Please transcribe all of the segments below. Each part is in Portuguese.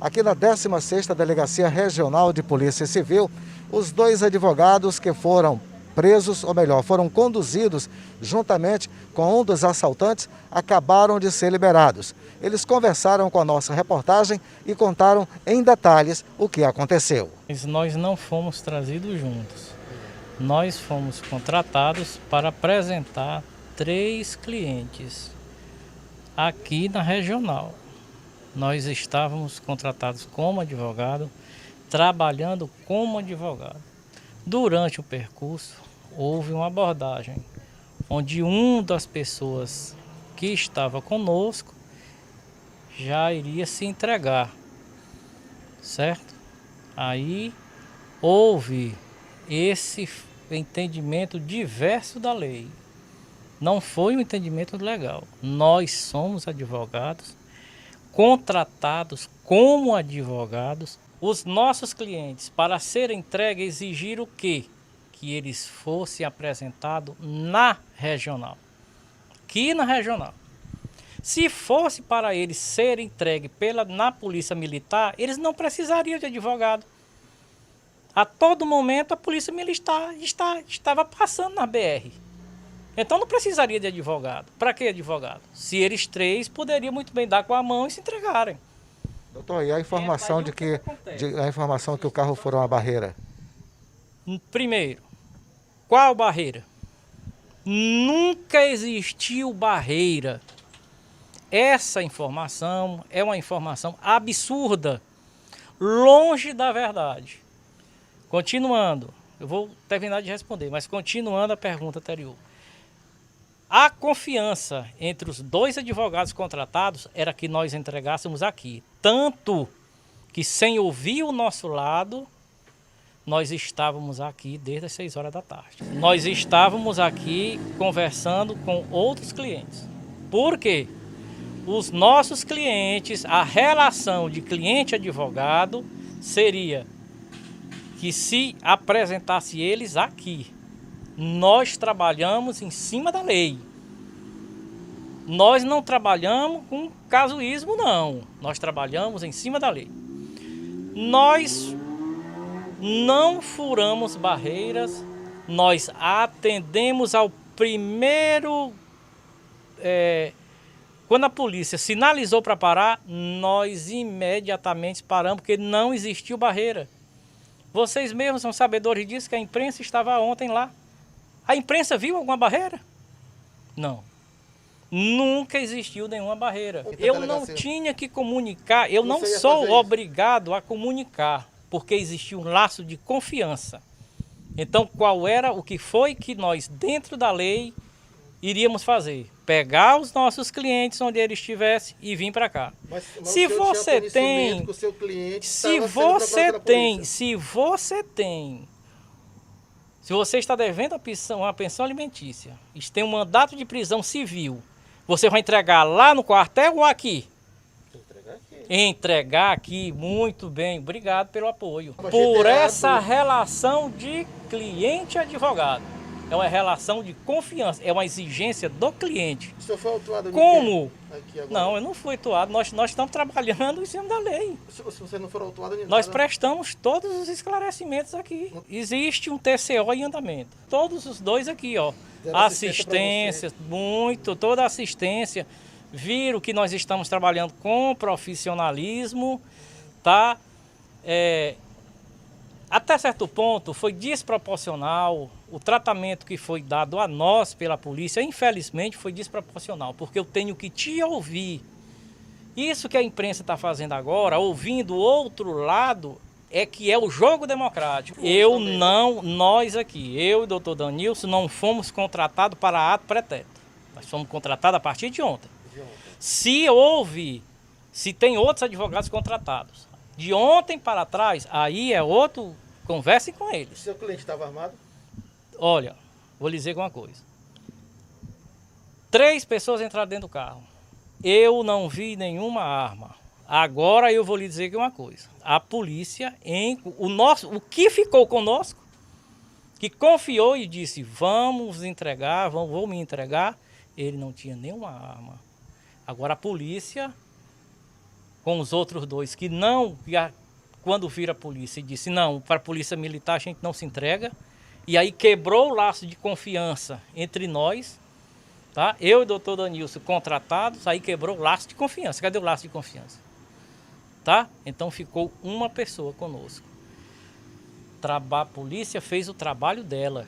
Aqui na 16ª Delegacia Regional de Polícia Civil, os dois advogados que foram presos, ou melhor, foram conduzidos juntamente com um dos assaltantes, acabaram de ser liberados. Eles conversaram com a nossa reportagem e contaram em detalhes o que aconteceu. Nós não fomos trazidos juntos. Nós fomos contratados para apresentar 3 clientes aqui na regional. Nós estávamos contratados como advogado, trabalhando como advogado. Durante o percurso, houve uma abordagem, onde uma das pessoas que estava conosco já iria se entregar, certo? Aí houve esse entendimento diverso da lei. Não foi um entendimento legal. Nós somos advogados, contratados como advogados. Os nossos clientes, para serem entregues, exigiram o quê? Que eles fossem apresentados na regional. Aqui na regional. Se fosse para eles serem entregues na Polícia Militar, eles não precisariam de advogado. A todo momento a Polícia Militar estava passando na BR. Então não precisaria de advogado. Para que advogado? Se eles 3 poderiam muito bem dar com a mão e se entregarem. Doutor, e a informação a informação que o carro furou uma barreira? Primeiro, qual barreira? Nunca existiu barreira. Essa informação é uma informação absurda, longe da verdade. Continuando, eu vou terminar de responder, mas continuando a pergunta anterior. A confiança entre os 2 advogados contratados era que nós entregássemos aqui. Tanto que, sem ouvir o nosso lado, nós estávamos aqui desde as 6 horas da tarde. Nós estávamos aqui conversando com outros clientes. Por quê? Os nossos clientes, a relação de cliente-advogado seria que se apresentasse eles aqui. Nós trabalhamos em cima da lei. Nós não trabalhamos com casuísmo, não. Nós trabalhamos em cima da lei. Nós não furamos barreiras. Nós atendemos ao primeiro... Quando a polícia sinalizou para parar, nós imediatamente paramos, porque não existiu barreira. Vocês mesmos são sabedores disso, que a imprensa estava ontem lá. A imprensa viu alguma barreira? Não. Nunca existiu nenhuma barreira. Eu não tinha que comunicar, eu não sou obrigado a comunicar, porque existia um laço de confiança. Então, qual era o que foi que nós, dentro da lei, iríamos fazer? Pegar os nossos clientes onde eles estivessem e vir para cá. Mas se você tem, se você está devendo uma pensão alimentícia, e tem um mandato de prisão civil, você vai entregar lá no quartel ou aqui? Entregar aqui, muito bem, obrigado pelo apoio. Por essa relação de cliente-advogado. É uma relação de confiança, é uma exigência do cliente. O senhor foi autuado como? Aqui agora? Não, eu não fui autuado, nós estamos trabalhando em cima da lei. Se você não for autuado... Nós prestamos todos os esclarecimentos aqui. Existe um TCO em andamento. Todos os 2 aqui, ó. Assistência, toda a assistência. Viram que nós estamos trabalhando com profissionalismo, tá? Até certo ponto foi desproporcional o tratamento que foi dado a nós pela polícia, infelizmente foi desproporcional, porque eu tenho que te ouvir. Isso que a imprensa está fazendo agora, ouvindo o outro lado, é que é o jogo democrático. Nós aqui, eu e o doutor Danilson, não fomos contratados para ato pretérito. Nós fomos contratados a partir de ontem. Se tem outros advogados contratados, de ontem para trás, aí é outro, conversem com eles. Seu cliente estava armado? Olha, vou lhe dizer uma coisa. 3 pessoas entraram dentro do carro. Eu não vi nenhuma arma. Agora eu vou lhe dizer uma coisa. A polícia, o que ficou conosco, que confiou e disse, vamos entregar, vou me entregar, ele não tinha nenhuma arma. Agora a polícia, 3 pessoas entraram dentro do carro. Eu não vi nenhuma arma. A polícia, o que ficou conosco, que confiou e disse, vamos entregar, vou me entregar, ele não tinha nenhuma arma. Agora a polícia, 3 pessoas entraram dentro do carro. Eu não vi nenhuma arma. Agora a polícia, com os outros dois, que não, quando vira a polícia, disse não, para a polícia militar a gente não se entrega. E aí quebrou o laço de confiança entre nós, tá? Eu e o doutor Danilson contratados, aí quebrou o laço de confiança. Cadê o laço de confiança? Tá? Então ficou uma pessoa conosco. A polícia fez o trabalho dela.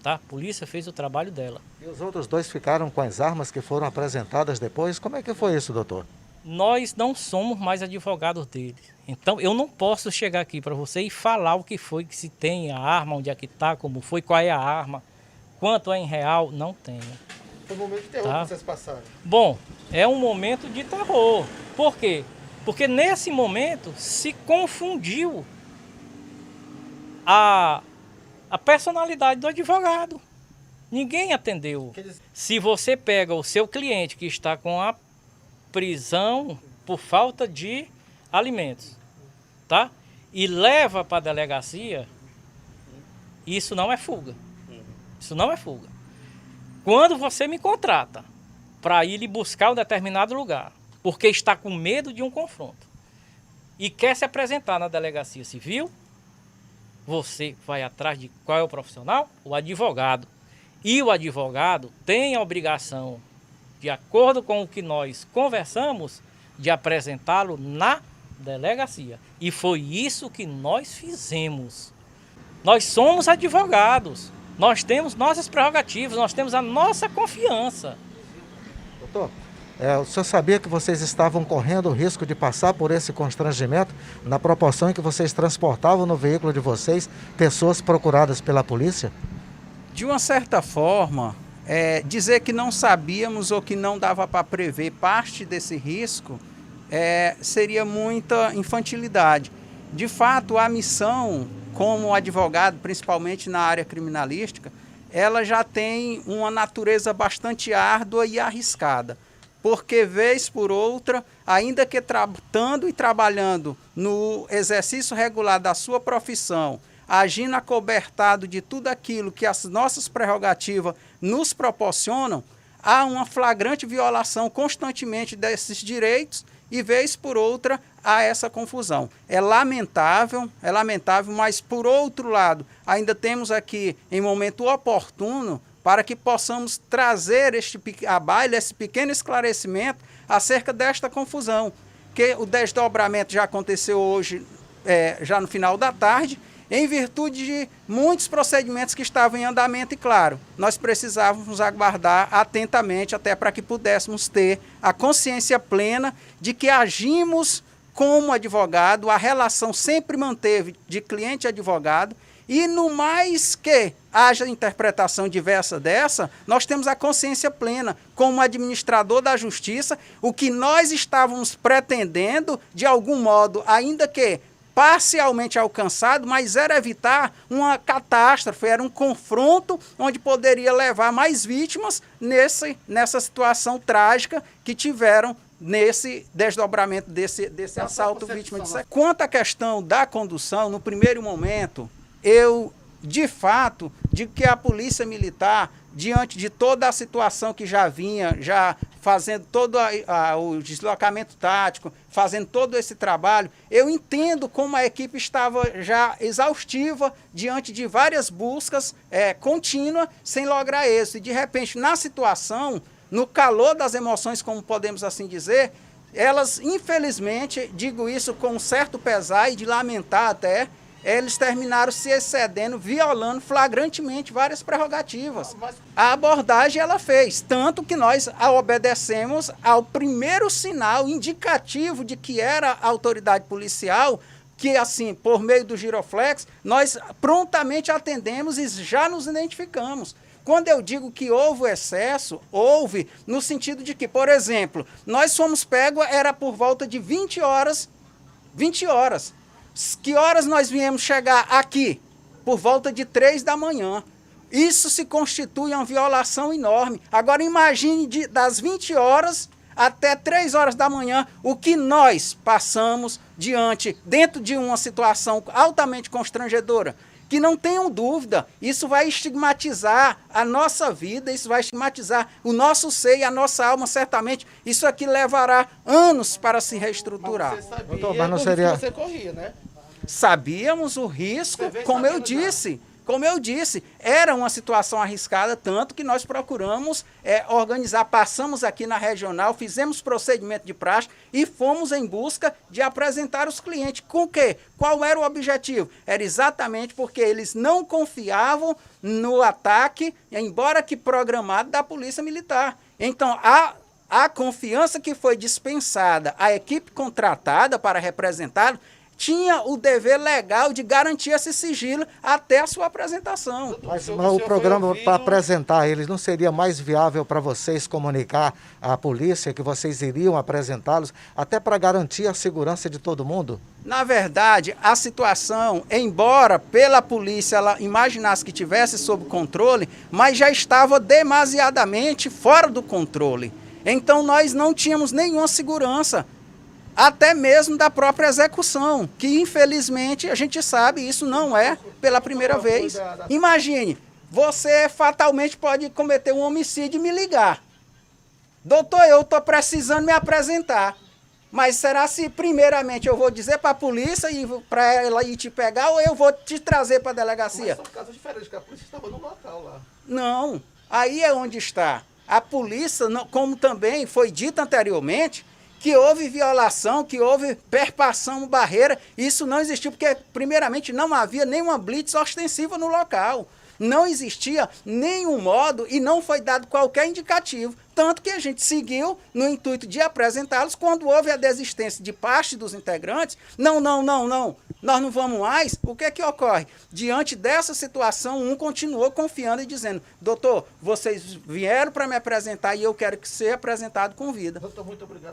Tá? A polícia fez o trabalho dela. E os outros dois ficaram com as armas que foram apresentadas depois? Como é que foi isso, doutor? Nós não somos mais advogados dele. Então eu não posso chegar aqui para você e falar o que foi, que se tem a arma, onde é que está, como foi, qual é a arma, quanto é em real, não tenho. Foi um momento de terror que vocês passaram. Bom, é um momento de terror. Por quê? Porque nesse momento se confundiu a personalidade do advogado. Ninguém atendeu. Se você pega o seu cliente que está com a prisão por falta de alimentos, tá? E leva para a delegacia, isso não é fuga. Isso não é fuga. Quando você me contrata para ir lhe buscar um determinado lugar, porque está com medo de um confronto e quer se apresentar na delegacia civil, você vai atrás de qual é o profissional? O advogado. E o advogado tem a obrigação, de acordo com o que nós conversamos, de apresentá-lo na delegacia. E foi isso que nós fizemos. Nós somos advogados, nós temos nossas prerrogativas, nós temos a nossa confiança. Doutor, o senhor sabia que vocês estavam correndo o risco de passar por esse constrangimento na proporção em que vocês transportavam no veículo de vocês pessoas procuradas pela polícia? De uma certa forma, dizer que não sabíamos ou que não dava para prever parte desse risco seria muita infantilidade. De fato, a missão como advogado, principalmente na área criminalística, ela já tem uma natureza bastante árdua e arriscada. Porque, vez por outra, ainda que tratando e trabalhando no exercício regular da sua profissão, agindo acobertado de tudo aquilo que as nossas prerrogativas nos proporcionam, há uma flagrante violação constantemente desses direitos e, vez por outra, há essa confusão. É lamentável, mas, por outro lado, ainda temos aqui, em momento oportuno, para que possamos trazer à baila esse pequeno esclarecimento acerca desta confusão, que o desdobramento já aconteceu hoje, já no final da tarde, em virtude de muitos procedimentos que estavam em andamento e, claro, nós precisávamos aguardar atentamente até para que pudéssemos ter a consciência plena de que agimos como advogado, a relação sempre manteve de cliente e advogado, e no mais que haja interpretação diversa dessa, nós temos a consciência plena, como administrador da justiça, o que nós estávamos pretendendo, de algum modo, ainda que parcialmente alcançado, mas era evitar uma catástrofe, era um confronto onde poderia levar mais vítimas nessa situação trágica que tiveram nesse desdobramento desse assalto vítima de sexo. Quanto à questão da condução, no primeiro momento, eu, de fato, digo que a Polícia Militar, diante de toda a situação que já vinha, já fazendo todo o deslocamento tático, fazendo todo esse trabalho, eu entendo como a equipe estava já exaustiva diante de várias buscas contínuas, sem lograr êxito. E, de repente, na situação, no calor das emoções, como podemos assim dizer, elas, infelizmente, digo isso com um certo pesar e de lamentar até, eles terminaram se excedendo, violando flagrantemente várias prerrogativas. A abordagem ela fez, tanto que nós obedecemos ao primeiro sinal indicativo de que era a autoridade policial, que assim, por meio do giroflex, nós prontamente atendemos e já nos identificamos. Quando eu digo que houve excesso, houve no sentido de que, por exemplo, nós fomos pegos, era por volta de 20 horas. Que horas nós viemos chegar aqui? Por volta de 3 da manhã. Isso se constitui uma violação enorme. Agora imagine das 20 horas até 3 horas da manhã o que nós passamos dentro de uma situação altamente constrangedora. que não tenham dúvida, isso vai estigmatizar a nossa vida, isso vai estigmatizar o nosso ser e a nossa alma, certamente. Isso aqui levará anos para se reestruturar. Mas você sabia Doutor, mas não seria- que você corria, né? Sabíamos o risco, Você vem como eu sabendo já. disse, era uma situação arriscada, tanto que nós procuramos organizar, passamos aqui na regional, fizemos procedimento de praxe e fomos em busca de apresentar os clientes. Com o quê? Qual era o objetivo? Era exatamente porque eles não confiavam no ataque, embora que programado, da Polícia Militar. Então, a confiança que foi dispensada à equipe contratada para representá-lo tinha o dever legal de garantir esse sigilo até a sua apresentação. Mas senhor o foi programa ouvido- para apresentar eles não seria mais viável para vocês comunicar à polícia que vocês iriam apresentá-los, até para garantir a segurança de todo mundo? Na verdade, a situação, embora pela polícia ela imaginasse que tivesse sob controle, mas já estava demasiadamente fora do controle. Então nós não tínhamos nenhuma segurança, até mesmo da própria execução, que infelizmente a gente sabe, isso não é pela primeira vez. Imagine, você fatalmente pode cometer um homicídio e me ligar. Doutor, eu estou precisando me apresentar. Mas será se primeiramente eu vou dizer para a polícia para ela ir te pegar ou eu vou te trazer para a delegacia? Mas são casos diferentes, porque a polícia estava no local lá. Não, aí é onde está. A polícia, como também foi dito anteriormente, que houve violação, que houve perpassão barreira, isso não existiu, porque primeiramente não havia nenhuma blitz ostensiva no local. Não existia nenhum modo e não foi dado qualquer indicativo. Tanto que a gente seguiu no intuito de apresentá-los. Quando houve a desistência de parte dos integrantes, não, nós não vamos mais. O que é que ocorre? Diante dessa situação, um continuou confiando e dizendo: doutor, vocês vieram para me apresentar e eu quero que seja apresentado com vida. Doutor, muito obrigado.